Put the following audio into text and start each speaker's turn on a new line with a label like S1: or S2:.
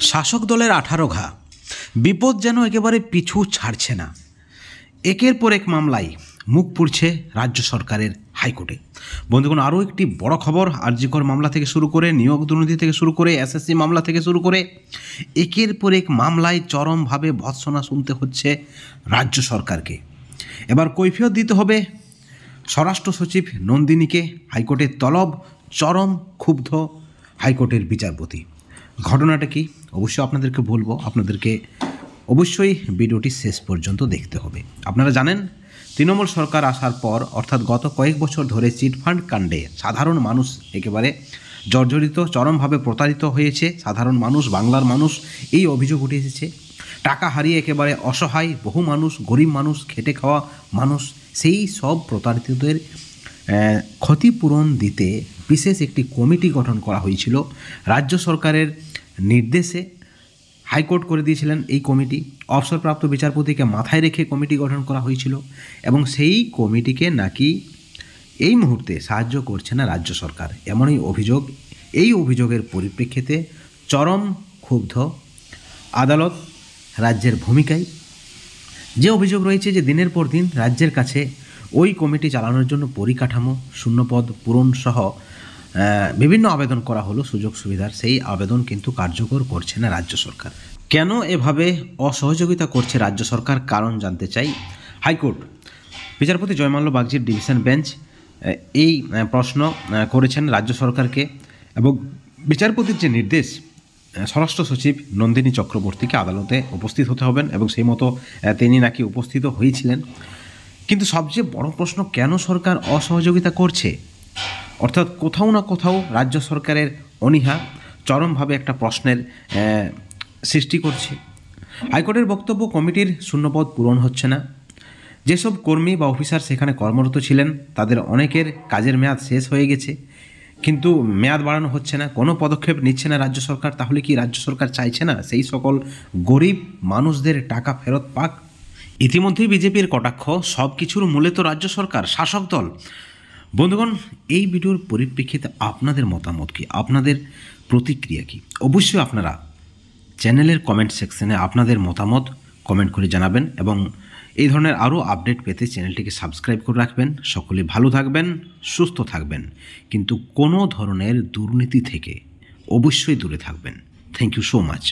S1: শাসক দলের 18 ঘা, বিপদ যেন একেবারে পিছু ছাড়ছে না। একের পর এক মামলায় মুখ পুড়ছে রাজ্য সরকারের হাইকোর্টে। বন্ধুগণ, আরও একটি বড় খবর, আরজিকর মামলা থেকে শুরু করে নিয়োগ দুর্নীতি থেকে শুরু করে এসএসসি মামলা থেকে শুরু করে একের পর এক মামলায় চরমভাবে ভৎসনা শুনতে হচ্ছে রাজ্য সরকারকে। এবার কৈফিয়ত দিতে হবে স্বরাষ্ট্র সচিব নন্দিনীকে। হাইকোর্টের তলব, চরম ক্ষুব্ধ হাইকোর্টের বিচারপতি। ঘটনাটা কি অবশ্যই আপনাদেরকে বলবো, আপনাদেরকে অবশ্যই ভিডিওটি শেষ পর্যন্ত দেখতে হবে। আপনারা জানেন, তৃণমূল সরকার আসার পর অর্থাৎ গত কয়েক বছর ধরে চিটফান্ড কাণ্ডে সাধারণ মানুষ একেবারে জর্জরিত, চরমভাবে প্রতারিত হয়েছে সাধারণ মানুষ, বাংলার মানুষ। এই অভিযোগ উঠে এসেছে। টাকা হারিয়ে একেবারে অসহায় বহু মানুষ, গরিব মানুষ, খেটে খাওয়া মানুষ, সেই সব প্রতারিতদের ক্ষতিপূরণ দিতে বিশেষ একটি কমিটি গঠন করা হয়েছিল। রাজ্য সরকারের নির্দেশে হাইকোর্ট করে দিয়েছিলেন এই কমিটি। অবসরপ্রাপ্ত বিচারপতিকে মাথায় রেখে কমিটি গঠন করা হয়েছিল এবং সেই কমিটিকে নাকি এই মুহূর্তে সাহায্য করছে না রাজ্য সরকার, এমনই অভিযোগ। এই অভিযোগের পরিপ্রেক্ষিতে চরম ক্ষুব্ধ আদালত রাজ্যের ভূমিকায়। যে অভিযোগ রয়েছে যে দিনের পর দিন রাজ্যের কাছে ওই কমিটি চালানোর জন্য পরিকাঠামো, শূন্যপদ পূরণ সহ বিভিন্ন আবেদন করা হলো সুযোগ সুবিধার, সেই আবেদন কিন্তু কার্যকর করছে না রাজ্য সরকার। কেন এভাবে অসহযোগিতা করছে রাজ্য সরকার, কারণ জানতে চাই। হাইকোর্ট বিচারপতি জয়মাল্য বাগচির ডিভিশন বেঞ্চ এই প্রশ্ন করেছেন রাজ্য সরকারকে এবং বিচারপতির যে নির্দেশ, স্বরাষ্ট্র সচিব নন্দিনী চক্রবর্তীকে আদালতে উপস্থিত হতে হবেন এবং সেই মতো তিনি নাকি উপস্থিত হয়েছিলেন। কিন্তু সবচেয়ে বড় প্রশ্ন, কেন সরকার অসহযোগিতা করছে? অর্থাৎ কোথাও না কোথাও রাজ্য সরকারের অনীহা চরমভাবে একটা প্রশ্নের সৃষ্টি করছে। হাইকোর্টের বক্তব্য, কমিটির শূন্যপদ পূরণ হচ্ছে না। যেসব কর্মী বা অফিসার সেখানে কর্মরত ছিলেন তাদের অনেকের কাজের মেয়াদ শেষ হয়ে গেছে, কিন্তু মেয়াদ বাড়ানো হচ্ছে না, কোনো পদক্ষেপ নিচ্ছে না রাজ্য সরকার। তাহলে কি রাজ্য সরকার চাইছে না সেই সকল গরিব মানুষদের টাকা ফেরত পাক? ইতিমধ্যেই বিজেপির কটাক্ষ, সব কিছুর মূলে তো রাজ্য সরকার, শাসক দল। বন্ধুগণ, এই ভিডিওর পরিপ্রেক্ষিতে আপনাদের মতামত কি, আপনাদের প্রতিক্রিয়া কি? অবশ্যই আপনারা চ্যানেলের কমেন্ট সেকশনে আপনাদের মতামত কমেন্ট করে জানাবেন এবং এই ধরনের আরও আপডেট পেতে চ্যানেলটিকে সাবস্ক্রাইব করে রাখবেন। সকলে ভালো থাকবেন, সুস্থ থাকবেন, কিন্তু কোনো ধরনের দুর্নীতি থেকে অবশ্যই দূরে থাকবেন। Thank you so much.